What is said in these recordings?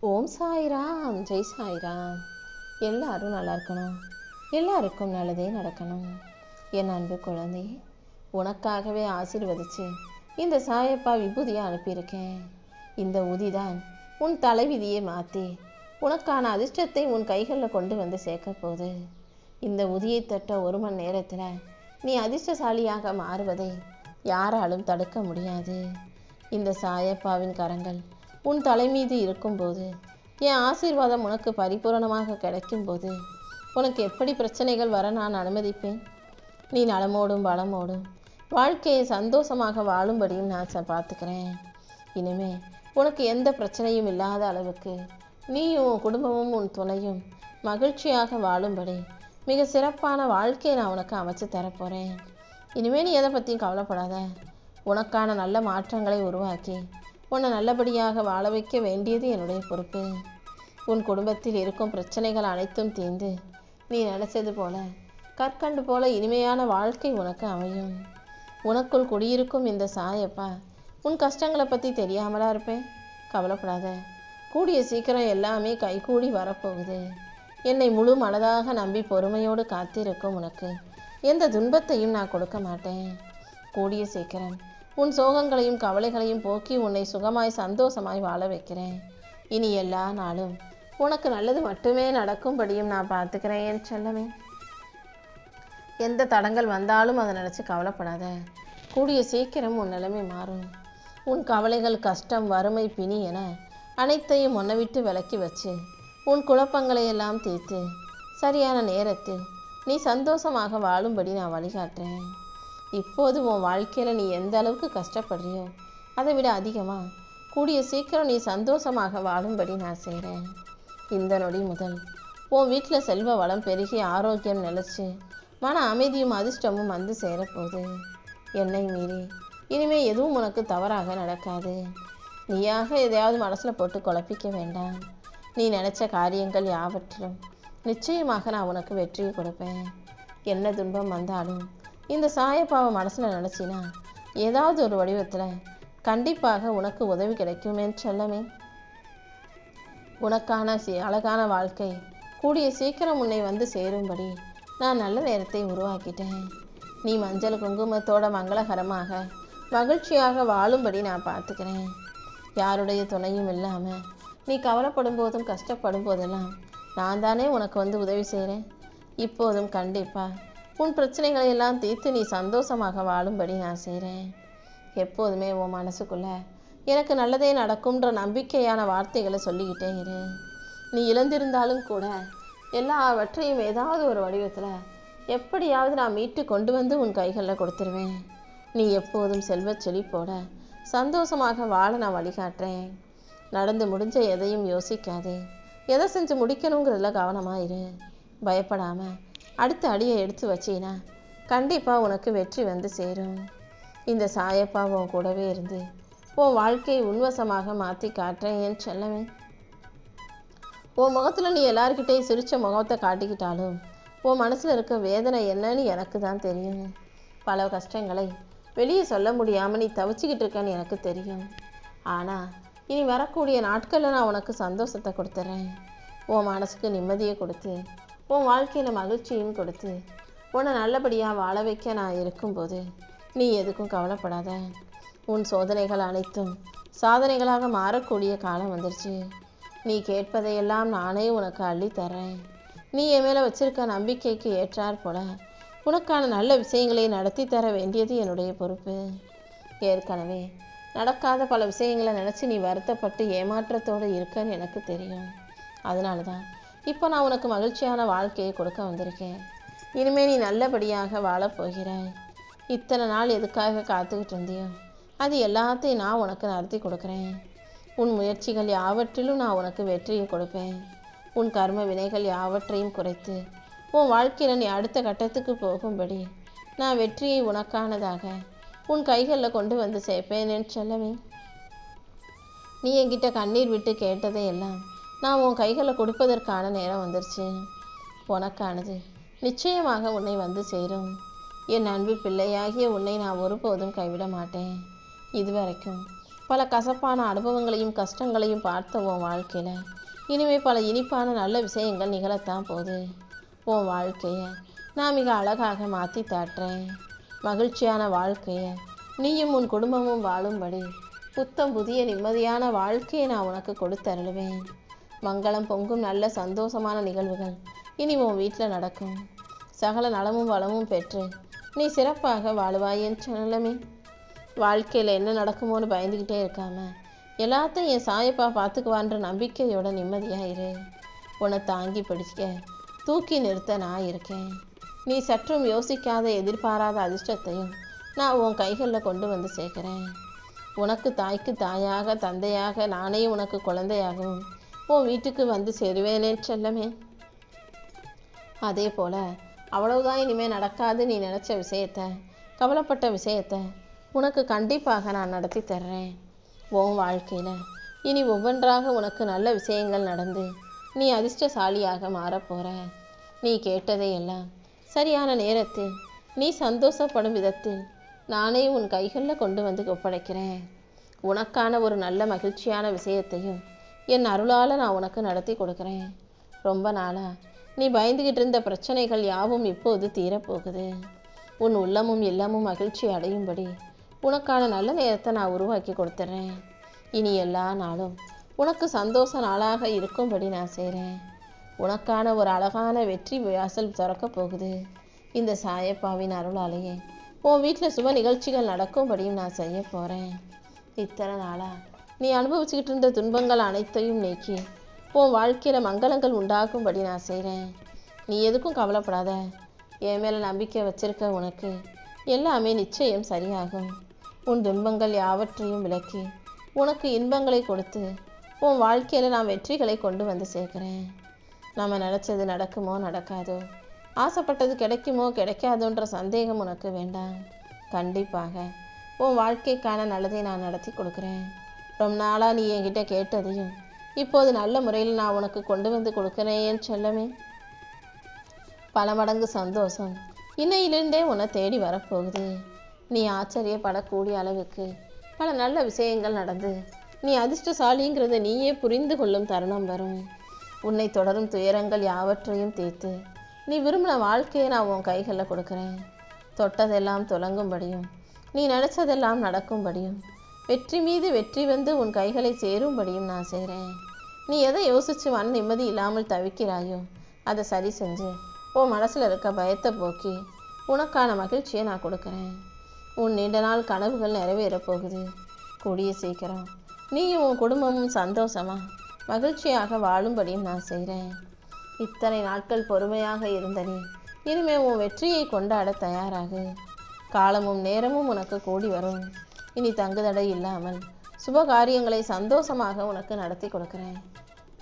ஓம் சாய்ராம், ஜெய் சாய்ராம். எல்லாரும் நல்லா இருக்கணும், எல்லாருக்கும் நல்லதே நடக்கணும். என் அன்பு குழந்தை, உனக்காகவே ஆசீர்வதிச்சு இந்த சாயப்பா விபூதியை அனுப்பியிருக்கேன். இந்த உதிதான் உன் தலைவிதியை மாற்றி உனக்கான அதிர்ஷ்டத்தை உன் கைகளில் கொண்டு வந்து சேர்க்க போகுது. இந்த உதியை தட்ட 1 மணி நேரத்தில் நீ அதிர்ஷ்டசாலியாக மாறுவதை யாராலும் தடுக்க முடியாது. இந்த சாயப்பாவின் கரங்கள் உன் தலை மீது இருக்கும்போது, என் ஆசீர்வாதம் உனக்கு பரிபூரணமாக கிடைக்கும்போது, உனக்கு எப்படி பிரச்சனைகள் வர நான் அனுமதிப்பேன்? நீ நலமோடும் வளமோடும் வாழ்க்கையை சந்தோஷமாக வாழும்படியும் நான் பார்த்துக்கிறேன். இனிமே உனக்கு எந்த பிரச்சனையும் இல்லாத அளவுக்கு நீயும் உன் குடும்பமும் உன் துணையும் மகிழ்ச்சியாக வாழும்படி மிக சிறப்பான வாழ்க்கையை நான் உனக்கு அமைச்சு தரப்போகிறேன். இனிமேல் நீ எதை பற்றியும் கவலைப்படாத. உனக்கான நல்ல மாற்றங்களை உருவாக்கி உன்னை நல்லபடியாக வாழ வைக்க வேண்டியது என்னுடைய பொறுப்பு. உன் குடும்பத்தில் இருக்கும் பிரச்சனைகள் அனைத்தும் தீர்ந்து நீ நினைச்சது போல கற்கண்டு போல இனிமையான வாழ்க்கை உனக்கு அமையும். உனக்குள் குடியிருக்கும் இந்த சாயப்பா உன் கஷ்டங்களை பற்றி தெரியாமலா இருப்பேன்? கவலைப்படாத. கூடிய சீக்கிரம் எல்லாமே கைகூடி வரப்போகுது. என்னை முழு மனதாக நம்பி பொறுமையோடு காத்திருக்கும் உனக்கு எந்த துன்பத்தையும் நான் கொடுக்க மாட்டேன். கூடிய சீக்கிரம் உன் சோகங்களையும் கவலைகளையும் போக்கி உன்னை சுகமாய் சந்தோஷமாய் வாழ வைக்கிறேன். இனி எல்லா நாளும் உனக்கு நல்லது மட்டுமே நடக்கும்படியும் நான் பார்த்துக்கிறேன் என் செல்லமே. எந்த தடங்கள் வந்தாலும் அதை நினச்சி கவலைப்படாத. கூடிய சீக்கிரம் உன் நிலைமை மாறும். உன் கவலைகள், கஷ்டம், வறுமை, பிணி என அனைத்தையும் உன்னை விட்டு விலக்கி வச்சு உன் குழப்பங்களை எல்லாம் தீர்த்து சரியான நேரத்தில் நீ சந்தோஷமாக வாழும்படி நான் வழிகாட்டுறேன். இப்போது உன் வாழ்க்கையில் நீ எந்த அளவுக்கு கஷ்டப்படுறியோ அதை விட அதிகமாக கூடிய சீக்கிரம் நீ சந்தோஷமாக வாழும்படி நான் செய்கிறேன். இந்த நொடி முதல் உன் வீட்டில் செல்வ வளம் பெருகி ஆரோக்கியம் நிலச்சி மன அமைதியும் அதிர்ஷ்டமும் வந்து சேரப்போகுது. என்னை மீறி இனிமே எதுவும் உனக்கு தவறாக நடக்காது. நீயாக எதையாவது மனசில் போட்டு குழப்பிக்க வேண்டாம். நீ நினச்ச காரியங்கள் யாவற்றிலும் நிச்சயமாக நான் உனக்கு வெற்றியை கொடுப்பேன். என்ன துன்பம் வந்தாலும் இந்த சாயப்பாவை மனசில் நினச்சினா ஏதாவது ஒரு வடிவத்தில் கண்டிப்பாக உனக்கு உதவி கிடைக்குமே செல்லமே. உனக்கான அழகான வாழ்க்கை கூடிய சீக்கிரம் உன்னை வந்து சேரும்படி நான் நல்ல நேரத்தை உருவாக்கிட்டேன். நீ மஞ்சள் குங்குமத்தோட மங்களகரமாக மகிழ்ச்சியாக வாழும்படி நான் பார்த்துக்கிறேன். யாருடைய துணையும் இல்லாமல் நீ கவலைப்படும் போதும் கஷ்டப்படும் போதெல்லாம் நான் தானே உனக்கு வந்து உதவி செய்கிறேன். இப்போதும் கண்டிப்பாக உன் பிரச்சனைகளை எல்லாம் தீர்த்து நீ சந்தோஷமாக வாழும்படி நான் செய்கிறேன். எப்போதுமே உன் மனசுக்குள்ள எனக்கு நல்லதே நடக்கும்ன்ற நம்பிக்கையான வார்த்தைகளை சொல்லிக்கிட்டே இரு. நீ இழந்திருந்தாலும் கூட எல்லாவற்றையும் ஏதாவது ஒரு வடிவத்தில் எப்படியாவது நான் மீட்டு கொண்டு வந்து உன் கைகளில் கொடுத்துருவேன். நீ எப்போதும் செல்வச் செழிப்போட சந்தோஷமாக வாழ நான் வழிகாட்டுறேன். நடந்து முடிஞ்ச எதையும் யோசிக்காதே. எதை செஞ்சு முடிக்கணுங்கிறதுல கவனமாக இரு. பயப்படாமல் அடுத்த அடியை எடுத்து வச்சினா கண்டிப்பாக உனக்கு வெற்றி வந்து சேரும். இந்த சாயப்பா உன் கூடவே இருந்து உன் வாழ்க்கையை உன்வசமாக மாற்றி காட்டுறேன் என் செல்லமே. உன் முகத்தில் நீ எல்லாருக்கிட்டையும் சிரித்த முகத்தை காட்டிக்கிட்டாலும் உன் மனசில் இருக்க வேதனை என்னன்னு எனக்கு தான் தெரியும். பல கஷ்டங்களை வெளியே சொல்ல முடியாமல் நீ தவிச்சிக்கிட்டு இருக்கன்னு எனக்கு தெரியும். ஆனால் இனி வரக்கூடிய நாட்களில் நான் உனக்கு சந்தோஷத்தை கொடுத்துட்றேன். உன் மனசுக்கு நிம்மதியை கொடுத்து உன் வாழ்க்கையில் மகிழ்ச்சியும் கொடுத்து உன்னை நல்லபடியாக வாழ வைக்க நான் இருக்கும்போது நீ எதுக்கும் கவலைப்படாத. உன் சோதனைகள் அனைத்தும் சாதனைகளாக மாறக்கூடிய காலம் வந்துருச்சு. நீ கேட்பதையெல்லாம் நானே உனக்கு அள்ளித்தரேன். நீ என் மேலே வச்சிருக்க நம்பிக்கைக்கு ஏற்றாற் போல உனக்கான நல்ல விஷயங்களை நடத்தி தர வேண்டியது என்னுடைய பொறுப்பு. ஏற்கனவே நடக்காத பல விஷயங்களை நினச்சி நீ வருத்தப்பட்டு ஏமாற்றத்தோடு இருக்கன்னு எனக்கு தெரியும். அதனால தான் இப்போ நான் உனக்கு மகிழ்ச்சியான வாழ்க்கையை கொடுக்க வந்திருக்கேன். இனிமேல் நீ நல்லபடியாக வாழப்போகிறாய். இத்தனை நாள் எதுக்காக காத்துக்கிட்டு இருந்தியோ அது எல்லாத்தையும் நான் உனக்கு நடத்தி கொடுக்குறேன். உன் முயற்சிகள் யாவற்றிலும் நான் உனக்கு வெற்றியை கொடுப்பேன். உன் கர்ம வினைகள் யாவற்றையும் குறைத்து உன் வாழ்க்கையில் நீ அடுத்த கட்டத்துக்கு போகும்படி நான் வெற்றியை உனக்கானதாக உன் கைகளில் கொண்டு வந்து சேர்ப்பேன் செல்லவே. நீ என்கிட்ட கண்ணீர் விட்டு கேட்டதை எல்லாம் நான் உன் கைகளில் கொடுப்பதற்கான நேரம் வந்துருச்சு. உனக்கானது நிச்சயமாக உன்னை வந்து சேரும். என் அன்பு பிள்ளையாகிய உன்னை நான் ஒருபோதும் கைவிட மாட்டேன். இதுவரைக்கும் பல கசப்பான அனுபவங்களையும் கஷ்டங்களையும் பார்த்த உன் வாழ்க்கையில் இனிமேல் பல இனிப்பான நல்ல விஷயங்கள் நிகழத்தான் போகுது. உன் வாழ்க்கையை நான் மிக அழகாக மாற்றி தாட்டுறேன். மகிழ்ச்சியான வாழ்க்கையை நீயும் உன் குடும்பமும் வாழும்படி புத்தம் புதிய நிம்மதியான வாழ்க்கையை நான் உனக்கு கொடுத்தருளுவேன். மங்களம் பொங்கும் நல்ல சந்தோஷமான நிகழ்வுகள் இனி உன் வீட்டில் நடக்கும். சகல நலமும் வளமும் பெற்று நீ சிறப்பாக வாழுவாய் என் செல்லமே. வாழ்க்கையில் என்ன நடக்குமோன்னு பயந்துக்கிட்டே இருக்காம எல்லாத்தையும் என் சாயப்பா பார்த்துக்குவான்ற நம்பிக்கையோட நிம்மதியாக இரு. உன்னை தாங்கி பிடிக்க தூக்கி நிறுத்த நான் இருக்கேன். நீ சற்றும் யோசிக்காத எதிர்பாராத அதிர்ஷ்டத்தையும் நான் உன் கைகளில் கொண்டு வந்து சேர்க்குறேன். உனக்கு தாய்க்கு தாயாக தந்தையாக நானே உனக்கு குழந்தையாகவும் உன் வீட்டுக்கு வந்து சேருவேனே செல்லமே. அதே போல் அவ்வளவுதான் இனிமேல் நடக்காது நீ நினச்ச விஷயத்த கவலைப்பட்ட விஷயத்த உனக்கு கண்டிப்பாக நான் நடத்தி தர்றேன். உன் வாழ்க்கையில் இனி ஒவ்வொன்றாக உனக்கு நல்ல விஷயங்கள் நடந்து நீ அதிர்ஷ்டசாலியாக மாறப்போகிற. நீ கேட்டதை எல்லாம் சரியான நேரத்தில் நீ சந்தோஷப்படும் விதத்தில் நானே உன் கைகளில் கொண்டு வந்து ஒப்படைக்கிறேன். உனக்கான ஒரு நல்ல மகிழ்ச்சியான விஷயத்தையும் என் அருளால் நான் உனக்கு நடத்தி கொடுக்குறேன். ரொம்ப நாளாக நீ பயந்துக்கிட்டு இருந்த பிரச்சனைகள் யாவும் இப்போது தீரப்போகுது. உன் உள்ளமும் இல்லமும் மகிழ்ச்சி அடையும்படி உனக்கான நல்ல நேரத்தை நான் உருவாக்கி கொடுத்துட்றேன். இனி எல்லா நாளும் உனக்கு சந்தோஷ நாளாக இருக்கும்படி நான் செய்கிறேன். உனக்கான ஒரு அழகான வெற்றி வாசல் திறக்கப் போகுது. இந்த சாயப்பாவின் அருளாலேயே உன் வீட்டில் சுப நிகழ்ச்சிகள் நடக்கும்படியும் நான் செய்ய போகிறேன். இத்தனை நாளாக நீ அனுபவிச்சுக்கிட்டு இருந்த துன்பங்கள் அனைத்தையும் நீக்கி உன் வாழ்க்கையில் மங்களங்கள் உண்டாகும்படி நான் செய்கிறேன். நீ எதுக்கும் கவலைப்படாத. என் மேலே நம்பிக்கை வச்சிருக்க உனக்கு எல்லாமே நிச்சயம் சரியாகும். உன் துன்பங்கள் யாவற்றையும் விலக்கி உனக்கு இன்பங்களை கொடுத்து உன் வாழ்க்கையில் நான் வெற்றிகளை கொண்டு வந்து சேர்க்குறேன். நம்ம நினச்சது நடக்குமோ நடக்காதோ, ஆசைப்பட்டது கிடைக்குமோ கிடைக்காதோன்ற சந்தேகம் உனக்கு வேண்டாம். கண்டிப்பாக உன் வாழ்க்கைக்கான நல்லதை நான் நடத்தி கொடுக்குறேன். ரொம்ப நாளாக நீ என்கிட்ட கேட்டதையும் இப்போது நல்ல முறையில் நான் உனக்கு கொண்டு வந்து கொடுக்குறேன் செல்லமே. பல மடங்கு சந்தோஷம் இன்னையிலிருந்தே உன்னை தேடி வரப்போகுது. நீ ஆச்சரியப்படக்கூடிய அளவுக்கு பல நல்ல விஷயங்கள் நடந்து நீ அதிர்ஷ்டசாலிங்கிறத நீயே புரிந்து கொள்ளும் தருணம் வரும். உன்னை தொடரும் துயரங்கள் யாவற்றையும் தீர்த்து நீ விரும்பின வாழ்க்கையை நான் உன் கைகளில் கொடுக்குறேன். தொட்டதெல்லாம் துலங்கும்படியும் நீ நினச்சதெல்லாம் நடக்கும்படியும் வெற்றி மீது வெற்றி வந்து உன் கைகளை சேரும்படியும் நான் செய்கிறேன். நீ எதை யோசித்து மன நிம்மதி இல்லாமல் தவிக்கிறாயோ அதை சரி செஞ்சு உன் மனசில் இருக்க பயத்தை போக்கி உனக்கான மகிழ்ச்சியை நான் கொடுக்குறேன். உன் நீண்ட நாள் கனவுகள் நிறைவேறப் போகுது. கூடிய சீக்கிரம் நீயும் உன் குடும்பமும் சந்தோஷமாக மகிழ்ச்சியாக வாழும்படியும் நான் செய்கிறேன். இத்தனை நாட்கள் பொறுமையாக இருந்த நீ இனிமேல் உன் வெற்றியை கொண்டாட தயாராகு. காலமும் நேரமும் உனக்கு கூடி வரும். இனி தங்குதடை இல்லாமல் சுப காரியங்களை சந்தோஷமாக உனக்கு நடத்தி கொடுக்குறேன்.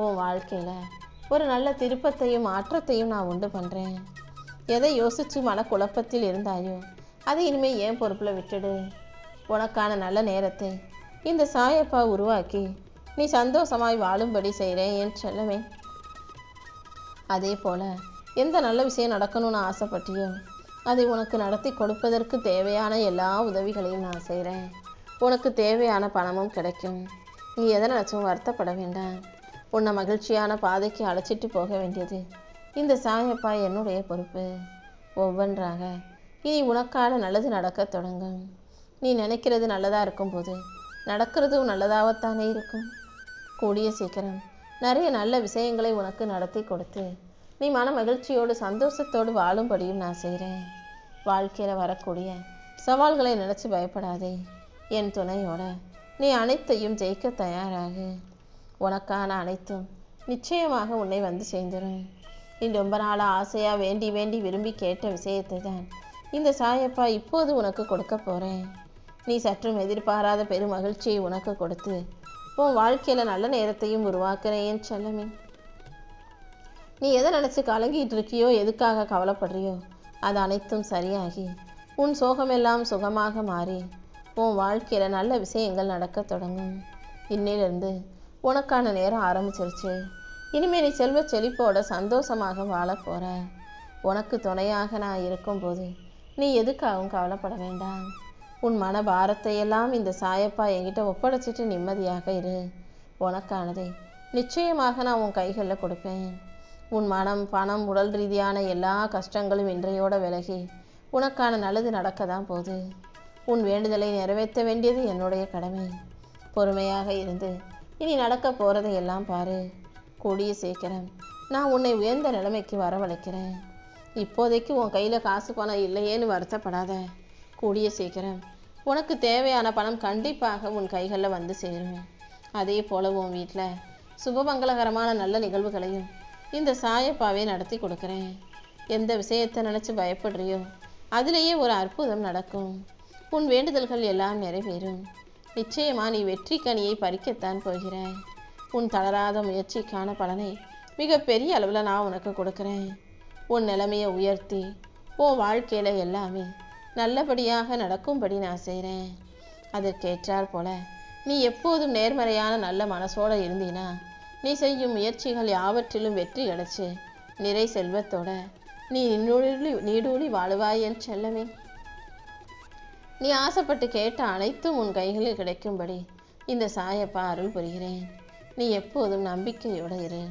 உன் வாழ்க்கையில் ஒரு நல்ல திருப்பத்தையும் மாற்றத்தையும் நான் உண்டு பண்ணுறேன். எதை யோசித்து மனக்குழப்பத்தில் இருந்தாயோ அதை இனிமேல் ஏன் பொறுப்பில் விட்டுடு. உனக்கான நல்ல நேரத்தை இந்த சாயப்பா உருவாக்கி நீ சந்தோஷமாய் வாழும்படி செய்கிறேன் என் செல்லமே. அதே போல் எந்த நல்ல விஷயம் நடக்கணும்னு ஆசைப்பட்டியோ அதை உனக்கு நடத்தி கொடுப்பதற்கு தேவையான எல்லா உதவிகளையும் நான் செய்கிறேன். உனக்கு தேவையான பணமும் கிடைக்கும். நீ எதை நினச்சும் வருத்தப்பட வேண்டாம். உன்னை மகிழ்ச்சியான பாதைக்கு அழைச்சிட்டு போக வேண்டியது இந்த சாயப்பா என்னுடைய பொறுப்பு. ஒவ்வொன்றாக இனி உனக்கான நல்லது நடக்க தொடங்கும். நீ நினைக்கிறது நல்லதாக இருக்கும்போது நடக்கிறதும் நல்லதாகத்தானே இருக்கும். கூடிய சீக்கிரம் நிறைய நல்ல விஷயங்களை உனக்கு நடத்தி கொடுத்து நீ மன மகிழ்ச்சியோடு சந்தோஷத்தோடு வாழும்படியும் நான் செய்கிறேன். வாழ்க்கையில் வரக்கூடிய சவால்களை நினச்சி பயப்படாதே. என் துணையோட நீ அனைத்தையும் ஜெயிக்க தயாராகு. உனக்கான அனைத்தும் நிச்சயமாக உன்னை வந்து சேர்ந்துடும். நீ ரொம்ப நாளாக ஆசையாக வேண்டி வேண்டி விரும்பி கேட்ட விஷயத்தை தான் இந்த சாயப்பா இப்போது உனக்கு கொடுக்க போகிறேன். நீ சற்றும் எதிர்பாராத பெரும் மகிழ்ச்சியை உனக்கு கொடுத்து உன் வாழ்க்கையில் நல்ல நேரத்தையும் உருவாக்குறேன் செல்லமே. நீ எதை நினச்சி கலங்கிட்டு இருக்கியோ, எதுக்காக கவலைப்படுறியோ அது அனைத்தும் சரியாகி உன் சோகமெல்லாம் சுகமாக மாறி உன் வாழ்க்கையில் நல்ல விஷயங்கள் நடக்க தொடங்கும். இன்னிலிருந்து உனக்கான நேரம் ஆரம்பிச்சிருச்சு. இனிமேல் நீ செல்வ செழிப்போட சந்தோஷமாக வாழ போகிற. உனக்கு துணையாக நான் இருக்கும்போது நீ எதுக்காகவும் கவலைப்பட வேண்டாம். உன் மன பாரத்தை எல்லாம் இந்த சாயப்பா என்கிட்ட ஒப்படைச்சிட்டு நிம்மதியாக இரு. உனக்கானதை நிச்சயமாக நான் உன் கைகளில் கொடுப்பேன். உன் மனம், பணம், உடல் ரீதியான எல்லா கஷ்டங்களும் இன்றையோட விலகி உனக்கான நல்லது நடக்க தான் போகுது. உன் வேண்டுதலை நிறைவேற்ற வேண்டியது என்னுடைய கடமை. பொறுமையாக இருந்து இனி நடக்க போகிறதை எல்லாம் பாரு. கூடிய சீக்கிரம் நான் உன்னை உயர்ந்த நிலைமைக்கு வரவழைக்கிறேன். இப்போதைக்கு உன் கையில் காசு பணம் இல்லையேன்னு வருத்தப்படாத. கூடிய சீக்கிரம் உனக்கு தேவையான பணம் கண்டிப்பாக உன் கைகளில் வந்து சேரும். அதே போல் உன் வீட்டில் சுபமங்களகரமான நல்ல நிகழ்வுகளையும் இந்த சாயப்பாவே நடத்தி கொடுக்குறேன். எந்த விஷயத்தை நினச்சி பயப்படுறியோ அதிலேயே ஒரு அற்புதம் நடக்கும். உன் வேண்டுதல்கள் எல்லாம் நிறைவேறும். நிச்சயமா நீ வெற்றி கனியை பறிக்கத்தான் போகிறாய். உன் தளராத முயற்சிக்கான பலனை மிக பெரிய அளவில் நான் உனக்கு கொடுக்குறேன். உன் நிலைமையை உயர்த்தி உன் வாழ்க்கையில் எல்லாமே நல்லபடியாக நடக்கும்படி நான் செய்கிறேன். அதற்கேற்றாற் போல நீ எப்போதும் நேர்மறையான நல்ல மனசோடு இருந்தீனா நீ செய்யும் முயற்சிகள் யாவற்றிலும் வெற்றி கிடைச்சு நிறை செல்வத்தோட நீ நீடூழி வாழுவாய் என் செல்லமே. நீ ஆசைப்பட்டு கேட்ட அனைத்தும் உன் கைகளில் கிடைக்கும்படி இந்த சாயப்பா அருள் புரிகிறேன். நீ எப்போதும் நம்பிக்கையோடு இரு.